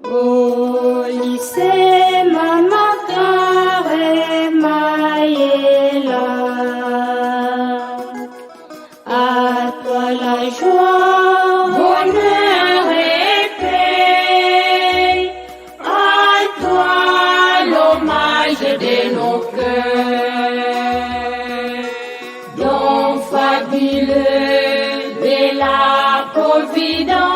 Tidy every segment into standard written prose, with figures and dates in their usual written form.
Au lycée, maman carré Maïla, à toi la joie, bonheur et paix, à toi l'hommage de nos cœurs, don fabuleux de la Providence.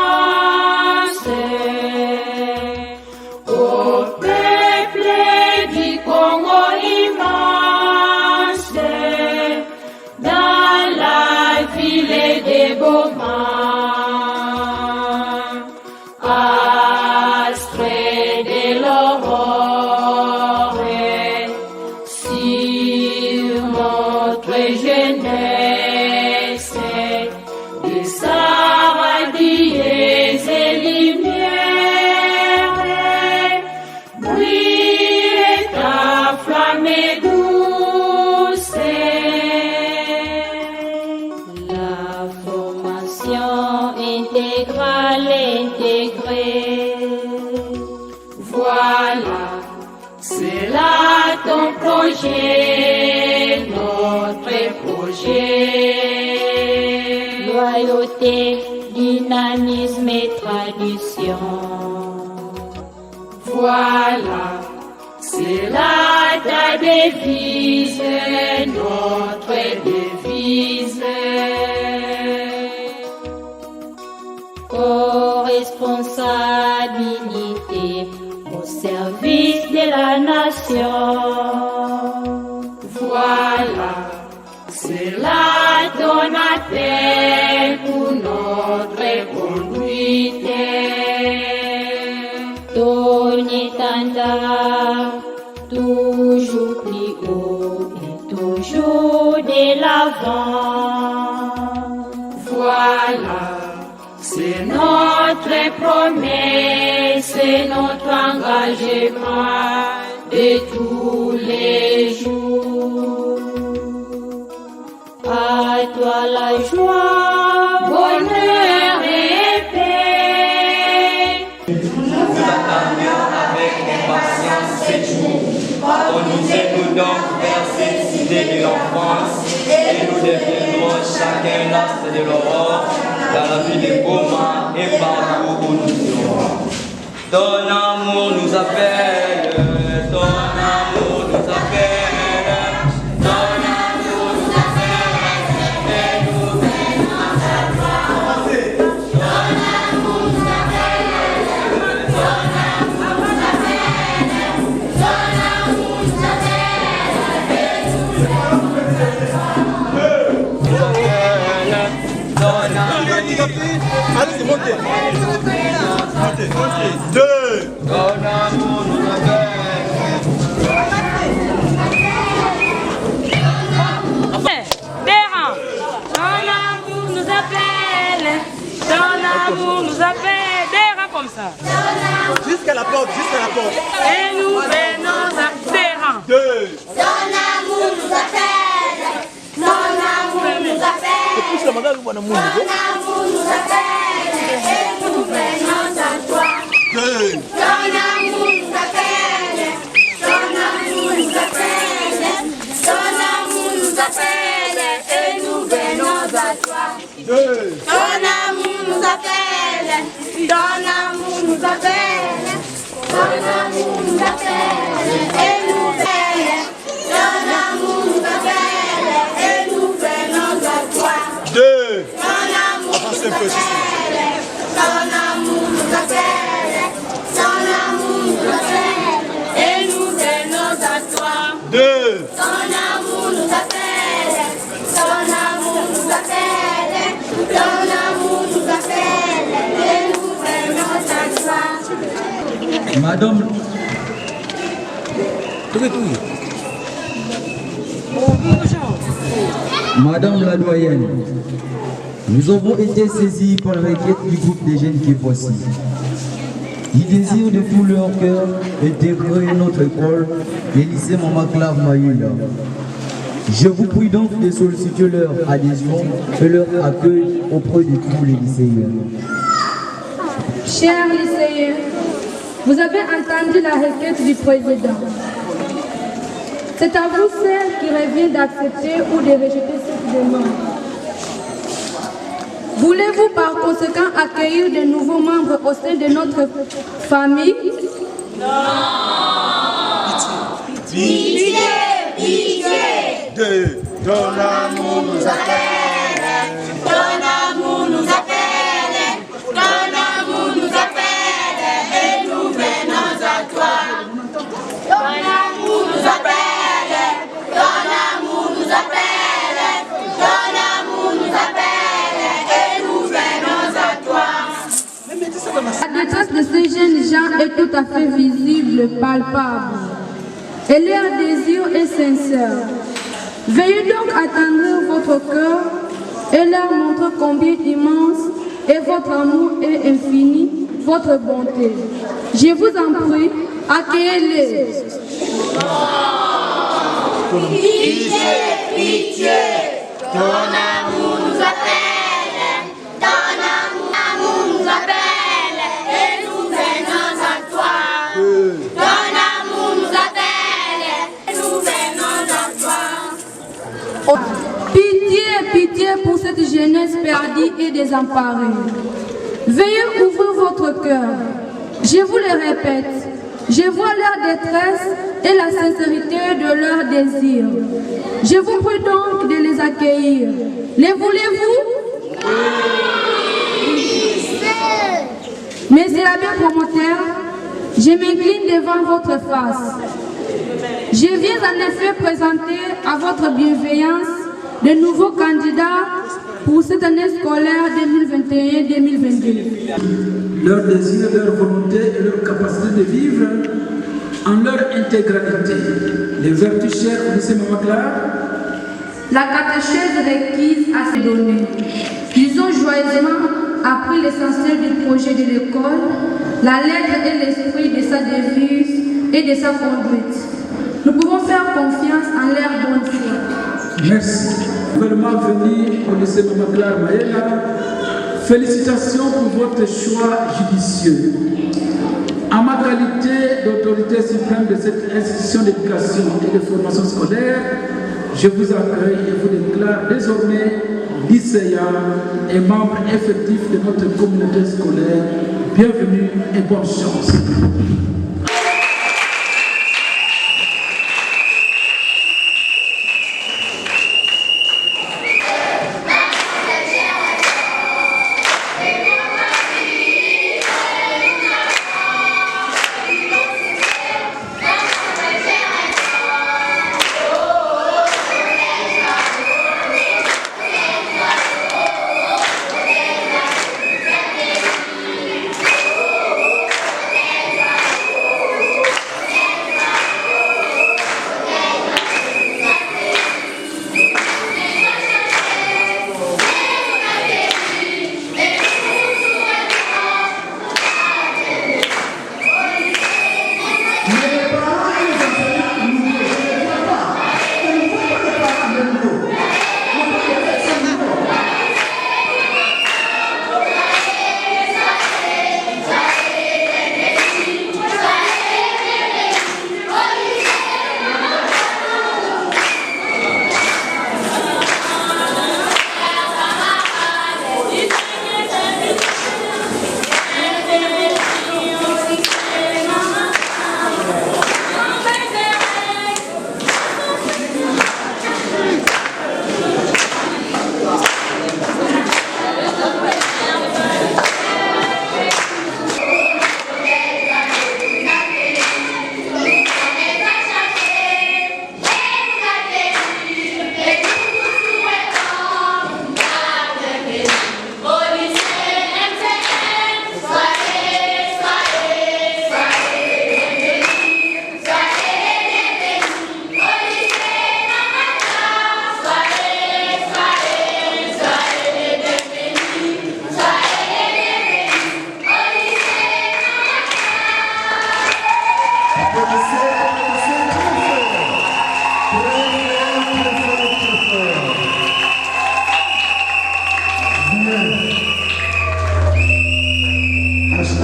Astre de l'aurore, sur notre jeunesse, de sa radieuse lumière, brille ta flamme douce. La formation intégrale intégrée. Voilà, c'est là ton projet, notre projet. Loyauté, dynamisme et tradition. Voilà, c'est là ta devise, notre devise. Co-responsabilité au service de la nation. Voilà, c'est là ton appel pour notre conduite. Ton étendard, toujours plus haut et toujours de l'avant. Voilà, c'est notre promesse, c'est notre engagement de tous les jours. À toi la joie, bonheur et paix. Nous attendions avec impatience ces jours. Conduisez-nous donc vers cette cité de l'enfance et nous deviendrons chacun l'astre de l'aurore dans la vie de Goma et partout où nous serons. Ton amour nous appelle, ton amour nous appelle, ton amour nous appelle, et nous venons à toi. Ton amour nous appelle, ton amour nous appelle, ton amour nous appelle, et nous venons à toi. Allez, montez. Deux. Ton amour nous appelle. Ton amour nous appelle. Ton amour nous appelle. Des rangs comme ça. Jusqu'à la porte, jusqu'à la porte. Et nous venons à des rangs. Deux. Ton amour nous appelle. Ton amour nous appelle. Pousse la madame, vous Ton amour nous appelle. Et nous venons à toi. Deux. Ton amour nous appelle. Ton amour nous appelle. Ton amour nous appelle. Et nous venons à toi. Deux. Ton amour nous appelle. Ton amour nous appelle. Ton amour nous appelle. Et nous venons. Ton amour nous appelle. Et nous venons à toi. Deux. Ton amour Avancez un peu, s'il vous plaît. Ton amour nous appelle. Ton amour nous appelle. Et nous venons à toi. Deux. Ton amour nous appelle. Ton amour nous appelle. Ton amour nous appelle. Et nous venons à toi. Madame, Madame la doyenne, nous avons été saisis par la requête du groupe des jeunes qui est voici. Ils désirent de tout leur cœur intégrer notre école, le lycée Maman Clave Maïla. Je vous prie donc de solliciter leur adhésion et leur accueil auprès de tous les lycéens. Chers lycéens, Vous avez entendu la requête du président. C'est à vous celle qui revient d'accepter ou de rejeter cette demande. Voulez-vous par conséquent accueillir de nouveaux membres au sein de notre famille? Non. Pitié, pitié. Ton amour nous appelle, ton amour nous appelle, ton amour nous appelle, et nous venons à toi. Ton amour nous appelle, ton amour nous appelle, ton amour nous appelle, et nous venons à toi. La détresse de ces jeunes gens est tout à fait visible, palpable, et leur désir est sincère. Veuillez donc attendrir votre cœur et leur montrer combien immense est votre amour et infini, votre bonté. Je vous en prie, accueillez-les. Pitié, pitié, ton amour nous appelle, ton amour nous appelle, et nous venons à toi. Ton amour nous appelle, et nous venons à toi. Pitié, pitié pour cette jeunesse perdue et désemparée. Veuillez ouvrir votre cœur. Je vous le répète, je vois leur détresse et la sincérité de leur désir. Je vous prie donc de les accueillir. Les voulez-vous? Oui. Messieurs l'abbé promoteur, je m'incline devant votre face. Je viens en effet présenter à votre bienveillance de nouveaux candidats pour cette année scolaire 2021-2022. Leur désir, leur volonté et leur capacité de vivre en leur intégralité. Les vertus chères de ces mamans-là. La catéchèse requise à se donner. Ils ont joyeusement appris l'essentiel du projet de l'école, la lettre et l'esprit de sa devise et de sa conduite. Nous pouvons faire confiance en leur bonne foi. Merci. Nouvellement venu au lycée Maman Maëla, félicitations pour votre choix judicieux. En ma qualité d'autorité suprême de cette institution d'éducation et de formation scolaire, je vous accueille et vous déclare désormais lycéen et membre effectif de notre communauté scolaire. Bienvenue et bonne chance.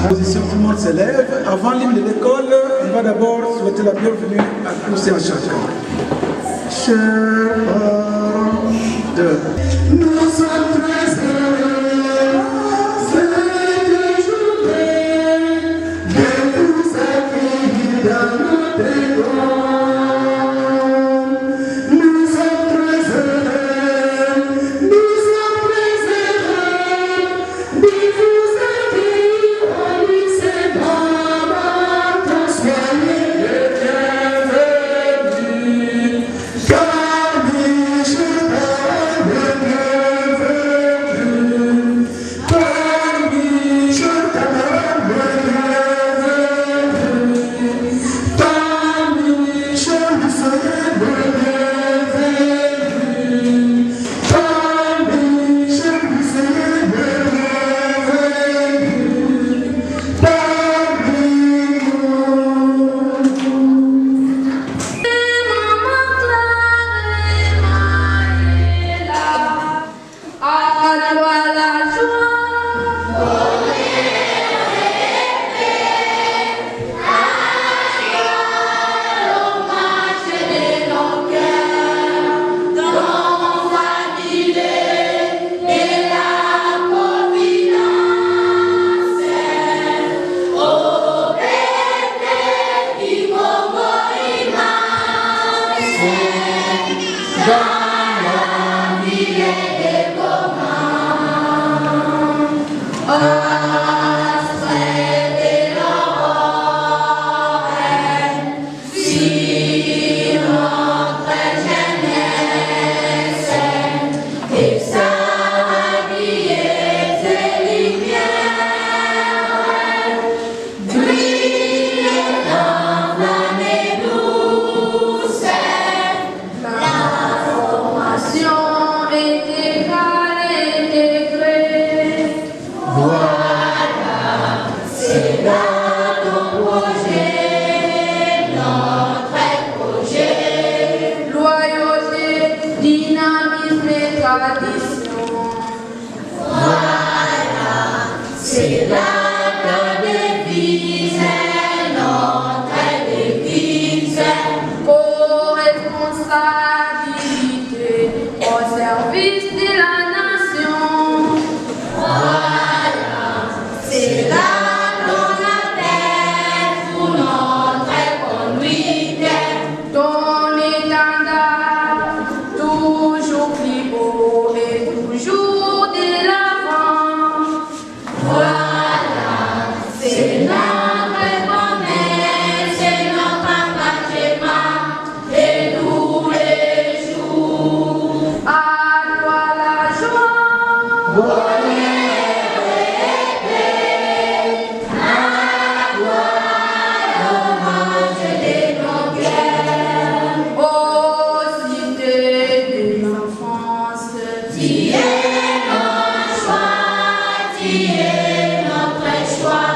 Position, tout le monde s'élève. Avant l'hymne de l'école, on va d'abord souhaiter la bienvenue à tous et à chacun. Chers parents de... Nous sommes très heureux, cette journée, de vous accueillir dans notre école. Nous sommes très heureux, nous sommes très heureux de vous accueillir au lycée Montmartre. Soyez les bienvenus. Parmi chers parents bienvenus. Parmi chers camarades bienvenus. Parmi chers lycéens bienvenus. Parmi chers lycéens bienvenus. Parmi À toi la joie. Loyauté, dynamisme et tradition. C'est la devise, notre devise. Co-responsabilité au service de la nation. C'est là qu'on appelle pour notre conduite. Ton étendard, toujours plus haut et toujours de l'avant. C'est notre promesse, c'est notre engagement et tous les jours. À toi la joie. Ô cité de l'enfance, Tu es notre choix, tu es notre choix.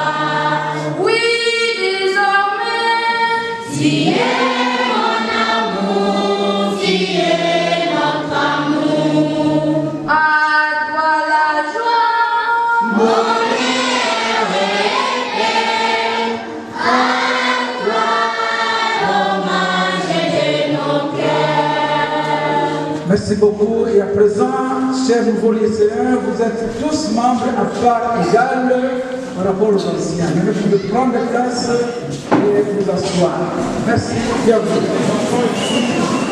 oui désormais, Tu es mon amour, tu es notre amour. à toi la joie. Merci beaucoup. Et à présent, chers nouveaux lycéens, vous êtes tous membres à part égale par rapport aux anciens. Maintenant, vous pouvez prendre place et vous asseoir. Merci. Bienvenue.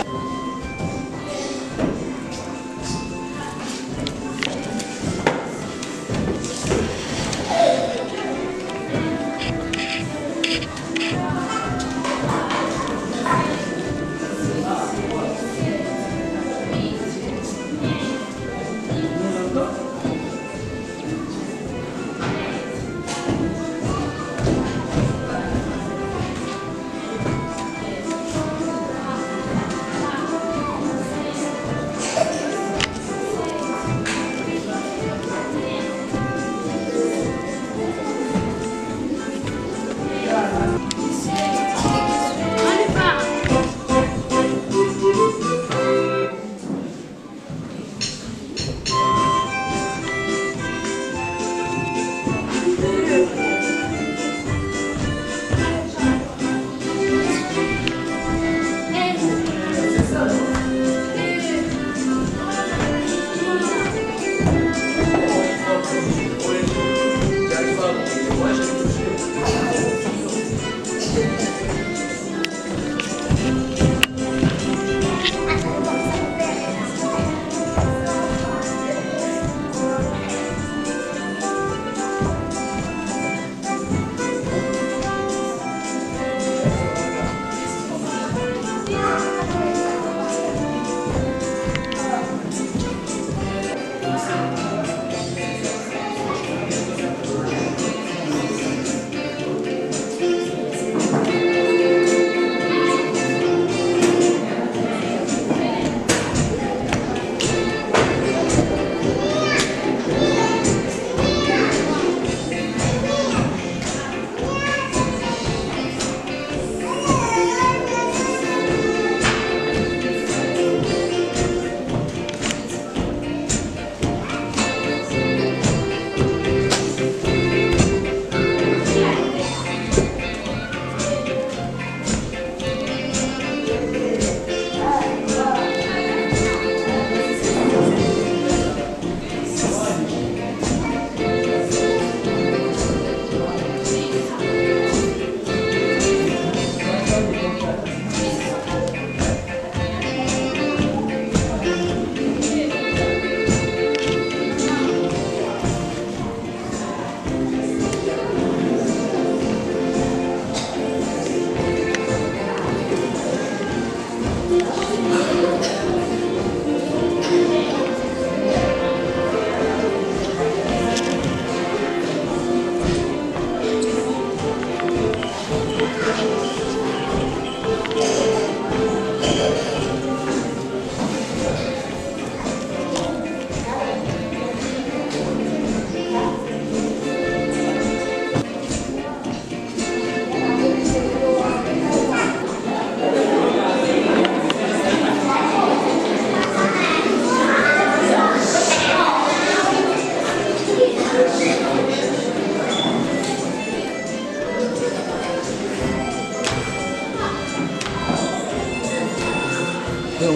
Ça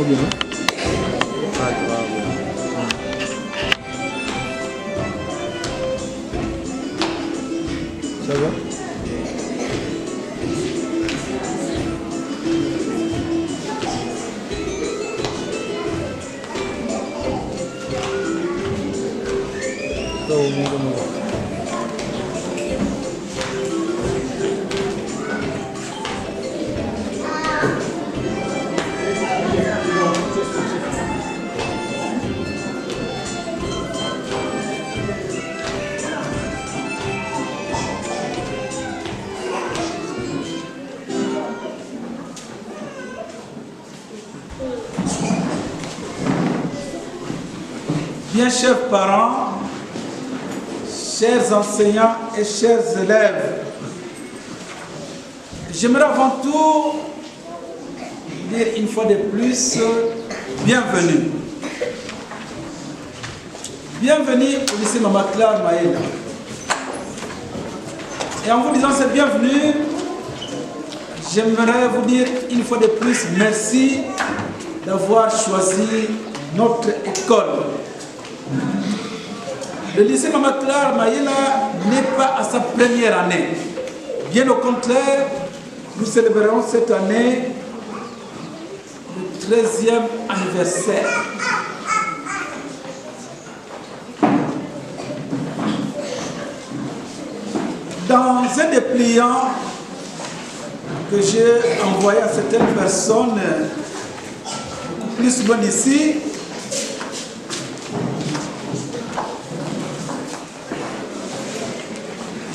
va? Bien chers parents, chers enseignants et chers élèves, j'aimerais avant tout dire une fois de plus, bienvenue. Bienvenue au lycée Mama Claire Maïla. Et en vous disant cette bienvenue, j'aimerais vous dire une fois de plus merci d'avoir choisi notre école. Le lycée Mama Claire Maïla n'est pas à sa première année. Bien au contraire, nous célébrerons cette année le 13e anniversaire. Dans un dépliant que j'ai envoyé à certaines personnes beaucoup plus loin d'ici,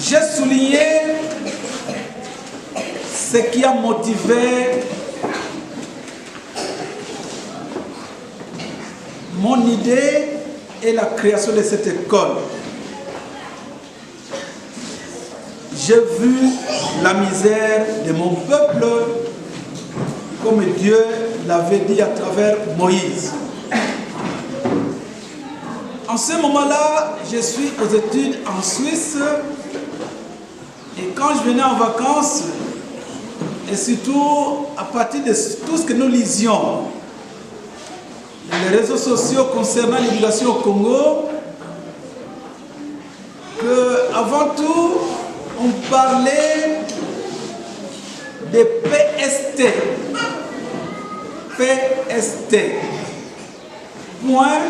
j'ai souligné ce qui a motivé mon idée et la création de cette école. J'ai vu la misère de mon peuple comme Dieu l'avait dit à travers Moïse. En ce moment-là, je suis aux études en Suisse. Et quand je venais en vacances, et surtout à partir de tout ce que nous lisions, les réseaux sociaux concernant l'éducation au Congo, qu'avant tout, on parlait des PST. PST. Point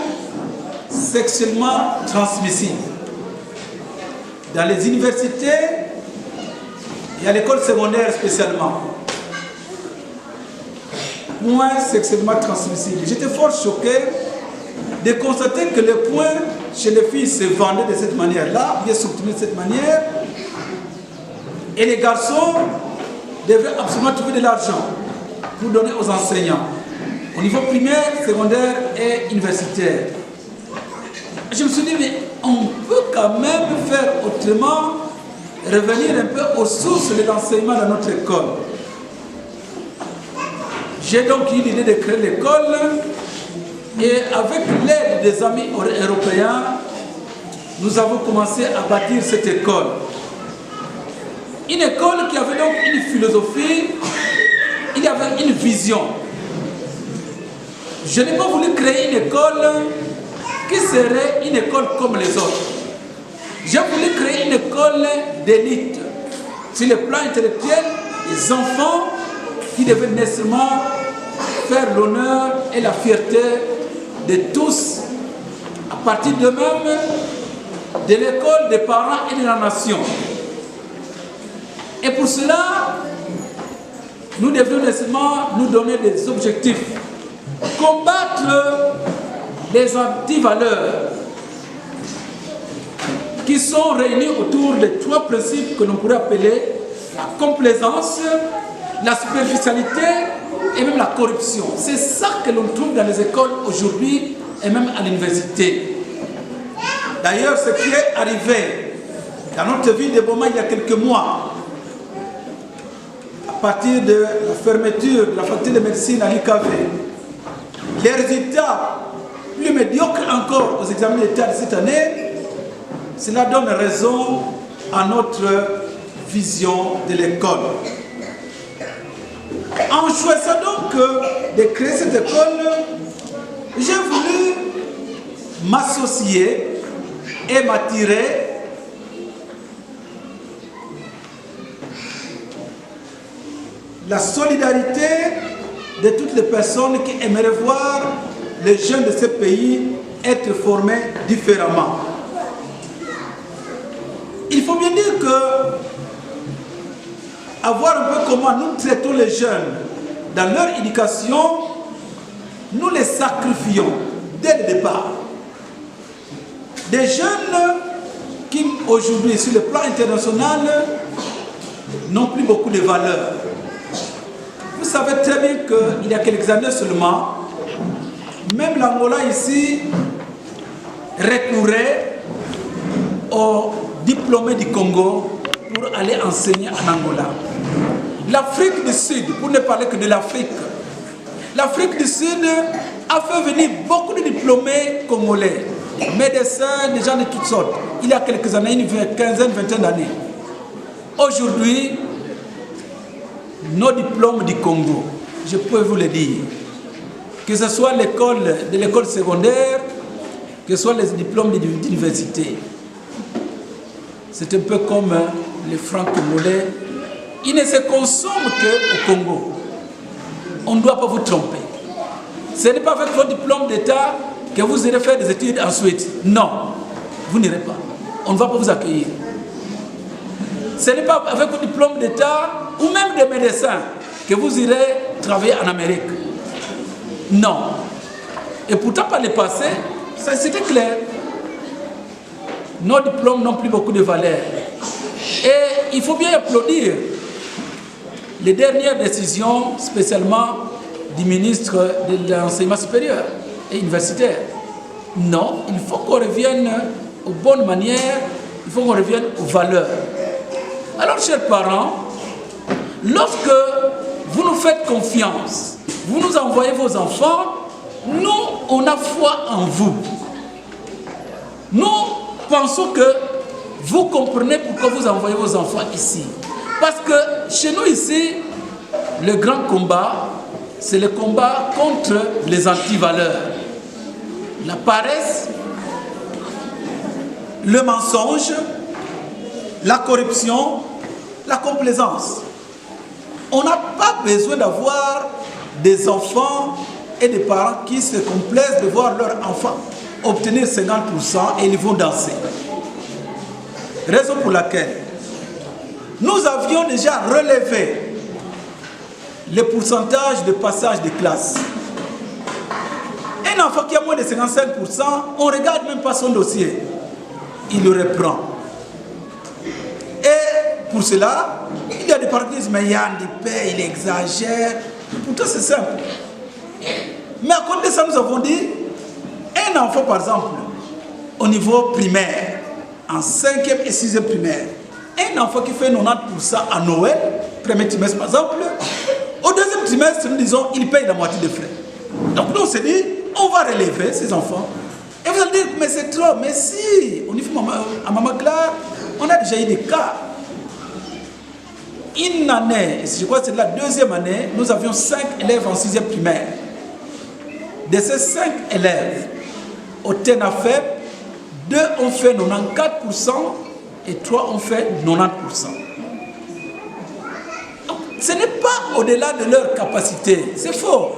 sexuellement transmissible. Dans les universités, et à l'école secondaire spécialement. Point sexuellement transmissible. J'étais fort choqué de constater que les points chez les filles se vendaient de cette manière-là, bien structurés de cette manière, et les garçons devaient absolument trouver de l'argent pour donner aux enseignants, au niveau primaire, secondaire et universitaire. Je me suis dit, mais on peut quand même faire autrement, revenir un peu aux sources de l'enseignement dans notre école. J'ai donc eu l'idée de créer l'école et avec l'aide des amis européens, nous avons commencé à bâtir cette école. Une école qui avait donc une philosophie, il y avait une vision. Je n'ai pas voulu créer une école qui serait une école comme les autres. J'ai voulu créer une école d'élite. Sur le plan intellectuel, les enfants qui devaient nécessairement faire l'honneur et la fierté de tous, à partir d'eux-mêmes, de l'école, des parents et de la nation. Et pour cela, nous devions nécessairement nous donner des objectifs. Combattre les antivaleurs qui sont réunis autour de trois principes que l'on pourrait appeler la complaisance, la superficialité et même la corruption. C'est ça que l'on trouve dans les écoles aujourd'hui et même à l'université. D'ailleurs, ce qui est arrivé dans notre ville de Boma il y a quelques mois, à partir de la fermeture de la faculté de médecine à l'UKV, les résultats plus médiocres encore aux examens d'État de cette année, cela donne raison à notre vision de l'école. En choisissant donc de créer cette école, j'ai voulu m'associer et m'attirer la solidarité de toutes les personnes qui aimeraient voir les jeunes de ce pays être formés différemment. Il faut bien dire que avoir un peu comment nous traitons les jeunes dans leur éducation, nous les sacrifions dès le départ. Des jeunes qui aujourd'hui sur le plan international n'ont plus beaucoup de valeur. Vous savez très bien qu'il y a quelques années seulement, même l'Angola ici recourait aux diplômés du Congo pour aller enseigner en Angola. L'Afrique du Sud, pour ne parler que de l'Afrique, l'Afrique du Sud a fait venir beaucoup de diplômés congolais, médecins, des gens de toutes sortes. Il y a quelques années, une quinzaine, vingtaine d'années. Aujourd'hui, nos diplômes du Congo, je peux vous le dire, que ce soit de l'école secondaire, que ce soit les diplômes d'université, c'est un peu comme les francs congolais, ils ne se consomment qu'au Congo. On ne doit pas vous tromper. Ce n'est pas avec votre diplôme d'État que vous irez faire des études ensuite. Non, vous n'irez pas. On ne va pas vous accueillir. Ce n'est pas avec votre diplôme d'État ou même des médecins que vous irez travailler en Amérique. Non. Et pourtant, par le passé, c'était clair. Nos diplômes n'ont plus beaucoup de valeur. Et il faut bien applaudir les dernières décisions, spécialement du ministre de l'enseignement supérieur et universitaire. Non, il faut qu'on revienne aux bonnes manières, il faut qu'on revienne aux valeurs. Alors, chers parents, lorsque vous nous faites confiance, vous nous envoyez vos enfants, nous, on a foi en vous. Nous pensons que vous comprenez pourquoi vous envoyez vos enfants ici. Parce que chez nous ici, le grand combat, c'est le combat contre les antivaleurs. La paresse, le mensonge, la corruption, la complaisance. On n'a pas besoin d'avoir des enfants et des parents qui se complaisent de voir leurs enfants obtenir 50% et ils vont danser. Raison pour laquelle nous avions déjà relevé le pourcentage de passage de classe. Un enfant qui a moins de 55%, on ne regarde même pas son dossier. Il le reprend. Et pour cela, il y a des parents qui disent, mais Yann, il exagère. Pourtant, c'est simple. Mais à côté de ça, nous avons dit, un enfant, par exemple, au niveau primaire, en 5e et 6e primaire, un enfant qui fait 90% à Noël, premier trimestre par exemple, au deuxième trimestre, nous disons, il paye la moitié des frais. Donc nous, on s'est dit, on va relever ces enfants. Et vous allez dire, mais c'est trop. Mais si, au niveau à Maman Claire, on a déjà eu des cas. Une année, je crois que c'est la deuxième année, nous avions 5 élèves en 6e primaire. De ces 5 élèves, au TENAFEP, 2 ont fait 94% et 3 ont fait 90%. Donc, ce n'est pas au-delà de leur capacité, c'est faux.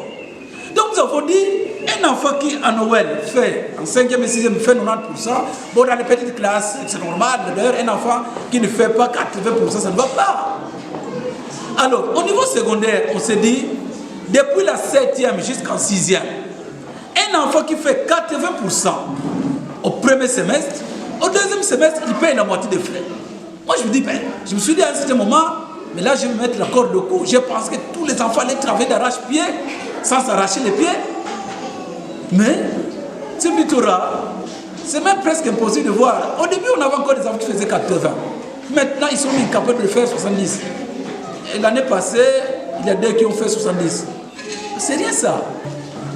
Donc nous avons dit, un enfant qui à Noël fait, en 5e et 6e, fait 90%, bon dans les petites classes, c'est normal, d'ailleurs un enfant qui ne fait pas 80%, ça ne va pas. Alors, au niveau secondaire, on s'est dit, depuis la 7e jusqu'en 6e, un enfant qui fait 80% au premier semestre, au deuxième semestre, il paye la moitié des frais. Moi, je me dis, ben, je me suis dit à un certain moment, mais là, je vais me mettre la corde au cou. Je pense que tous les enfants allaient travailler d'arrache-pied, sans s'arracher les pieds. Mais, c'est plutôt rare. C'est même presque impossible de voir. Au début, on avait encore des enfants qui faisaient 80. Maintenant, ils sont incapables de faire 70. Et l'année passée, il y a 2 qui ont fait 70. C'est rien ça.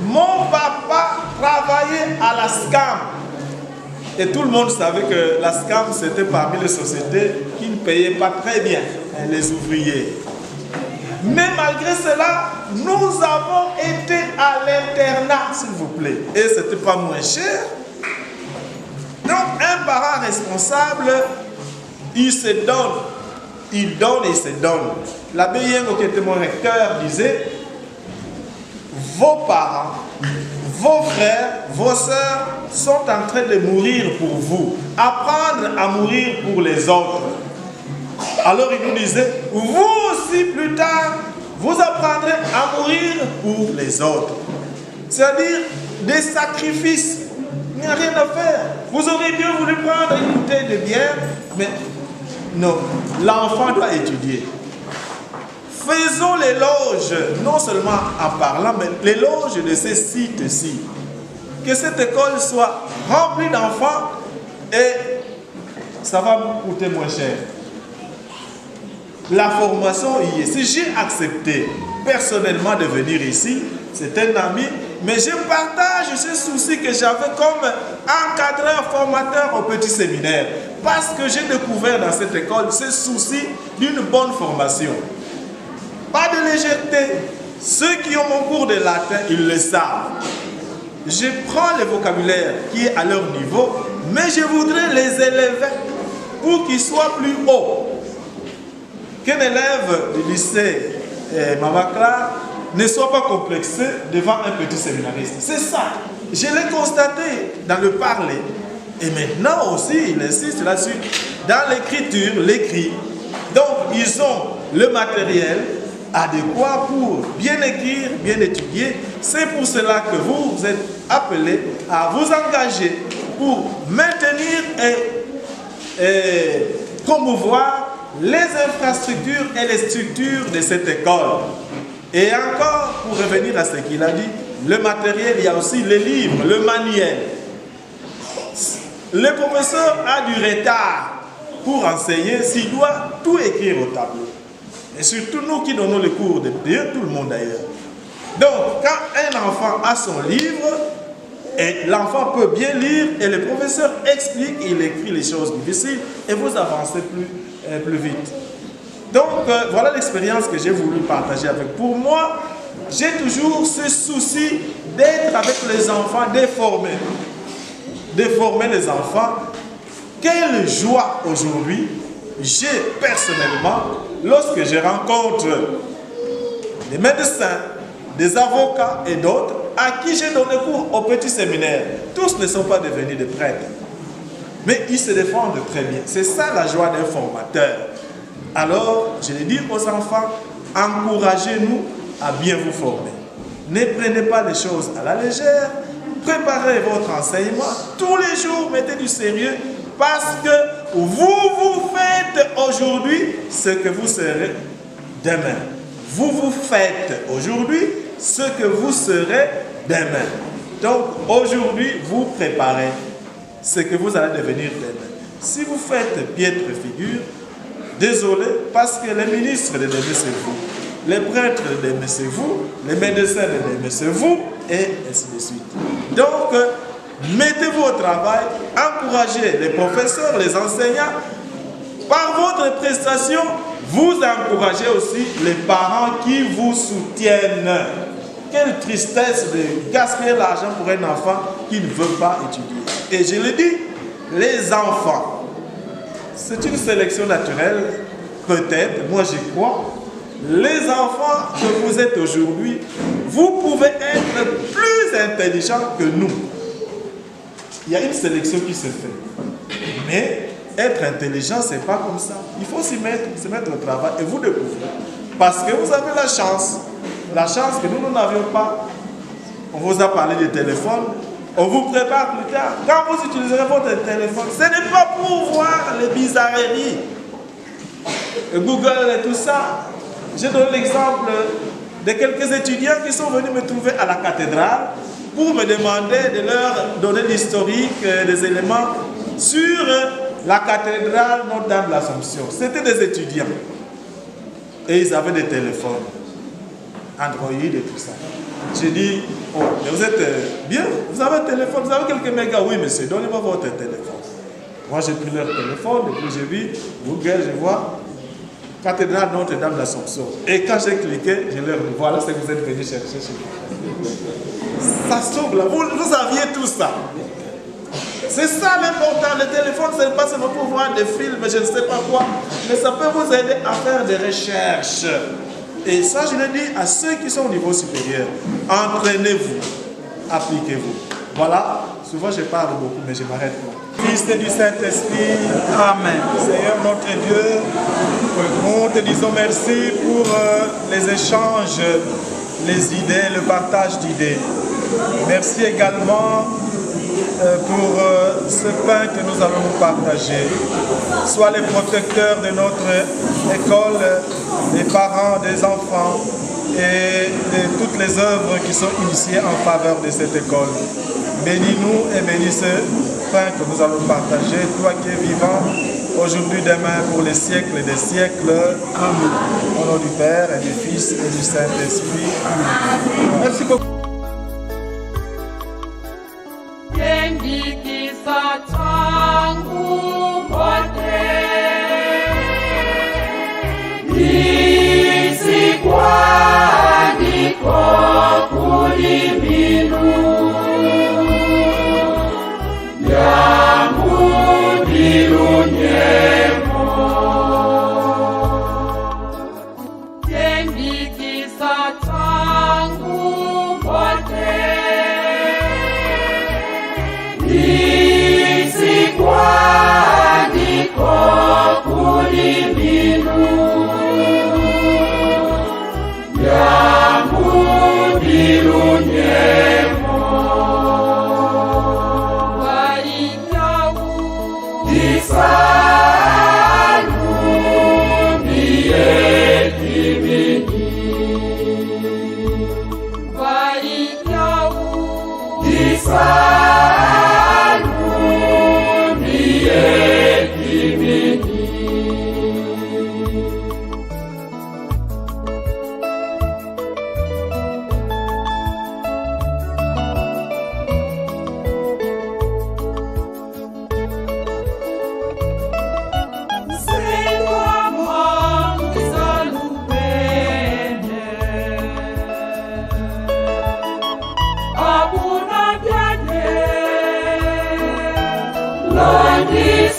Mon papa travaillait à la SCAM. Et tout le monde savait que la SCAM, c'était parmi les sociétés qui ne payaient pas très bien les ouvriers. Mais malgré cela, nous avons été à l'internat, s'il vous plaît. Et ce n'était pas moins cher. Donc, un parent responsable, il se donne. Il donne et se donne. L'abbé Yengo, qui était mon recteur, disait, vos parents, vos frères, vos sœurs sont en train de mourir pour vous. Apprendre à mourir pour les autres. Alors il nous disait, vous aussi plus tard, vous apprendrez à mourir pour les autres. C'est-à-dire des sacrifices. Il n'y a rien à faire. Vous aurez bien voulu prendre une bouteille de bière, mais non, l'enfant doit étudier. Faisons l'éloge, non seulement en parlant, mais l'éloge de ces sites-ci. Que cette école soit remplie d'enfants et ça va vous coûter moins cher. La formation y est. Si j'ai accepté personnellement de venir ici, c'est un ami, mais je partage ce souci que j'avais comme encadreur, formateur au petit séminaire. Parce que j'ai découvert dans cette école ce souci d'une bonne formation. Pas de légèreté. Ceux qui ont mon cours de latin, ils le savent. Je prends le vocabulaire qui est à leur niveau, mais je voudrais les élever pour qu'ils soient plus hauts. Qu'un élève du lycée Maman Claire ne soit pas complexé devant un petit séminariste. C'est ça. Je l'ai constaté dans le parler. Et maintenant aussi, il insiste là-dessus. Dans l'écriture, l'écrit. Donc, ils ont le matériel adéquat pour bien écrire, bien étudier. C'est pour cela que vous êtes appelés à vous engager pour maintenir et promouvoir les infrastructures et les structures de cette école. Et encore, pour revenir à ce qu'il a dit, le matériel, il y a aussi les livres, le manuel. Le professeur a du retard pour enseigner s'il doit tout écrire au tableau. Et surtout nous qui donnons les cours de Dieu, tout le monde d'ailleurs. Donc, quand un enfant a son livre, et l'enfant peut bien lire, et le professeur explique, il écrit les choses difficiles, et vous avancez plus vite. Donc, voilà l'expérience que j'ai voulu partager avec. Pour moi, j'ai toujours ce souci d'être avec les enfants, de former les enfants. Quelle joie aujourd'hui j'ai personnellement lorsque je rencontre des médecins, des avocats et d'autres à qui j'ai donné cours au petit séminaire. Tous ne sont pas devenus des prêtres, mais ils se défendent très bien. C'est ça la joie d'un formateur. Alors, je le dis aux enfants, encouragez-nous à bien vous former. Ne prenez pas les choses à la légère. Préparez votre enseignement. Tous les jours, mettez du sérieux parce que vous faites aujourd'hui ce que vous serez demain. Vous faites aujourd'hui ce que vous serez demain. Donc, aujourd'hui, vous préparez ce que vous allez devenir demain. Si vous faites piètre figure, désolé, parce que les ministres de demain, c'est vous. Les prêtres de demain, c'est vous. Les médecins de demain, c'est vous. Et ainsi de suite. Donc, mettez-vous au travail, encouragez les professeurs, les enseignants. Par votre prestation, vous encouragez aussi les parents qui vous soutiennent. Quelle tristesse de gaspiller l'argent pour un enfant qui ne veut pas étudier. Et je le dis, les enfants, c'est une sélection naturelle, peut-être, moi j'y crois. Les enfants que vous êtes aujourd'hui, vous pouvez être plus intelligents que nous. Il y a une sélection qui se fait. Mais être intelligent, ce n'est pas comme ça. Il faut se mettre au travail et vous découvrir. Parce que vous avez la chance que nous n'avions pas. On vous a parlé du téléphone. On vous prépare plus tard. Quand vous utiliserez votre téléphone, ce n'est pas pour voir les bizarreries. Google et tout ça. J'ai donné l'exemple de quelques étudiants qui sont venus me trouver à la cathédrale pour me demander de leur donner l'historique des éléments sur la cathédrale Notre-Dame de l'Assomption. C'était des étudiants. Et ils avaient des téléphones. Android et tout ça. J'ai dit, oh, mais vous êtes bien, vous avez un téléphone, vous avez quelques mégas. Oui, monsieur, donnez-moi votre téléphone. Moi, j'ai pris leur téléphone et puis j'ai vu Google, je vois. cathédrale Notre-Dame d'Assomption. Et quand j'ai cliqué, je leur dis, voilà ce que vous êtes venus chercher chez vous. Ça sauve là. Vous aviez tout ça. C'est ça l'important. Le téléphone, ce n'est pas seulement pour voir des films, je ne sais pas quoi, mais ça peut vous aider à faire des recherches. Et ça, je le dis à ceux qui sont au niveau supérieur. Entraînez-vous, appliquez-vous. Voilà, souvent je parle beaucoup, mais je m'arrête là. Fils et du Saint-Esprit, Amen. Seigneur notre Dieu, nous te disons merci pour les échanges, les idées, le partage d'idées. Merci également pour ce pain que nous allons nous partager. Sois les protecteurs de notre école, des parents, des enfants et de toutes les œuvres qui sont initiées en faveur de cette école. Bénis-nous et bénis ce pain que nous allons partager, toi qui es vivant, aujourd'hui, demain, pour les siècles des siècles. Amen. Au nom du Père et du Fils et du Saint-Esprit. Amen. Merci beaucoup.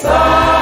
Lord,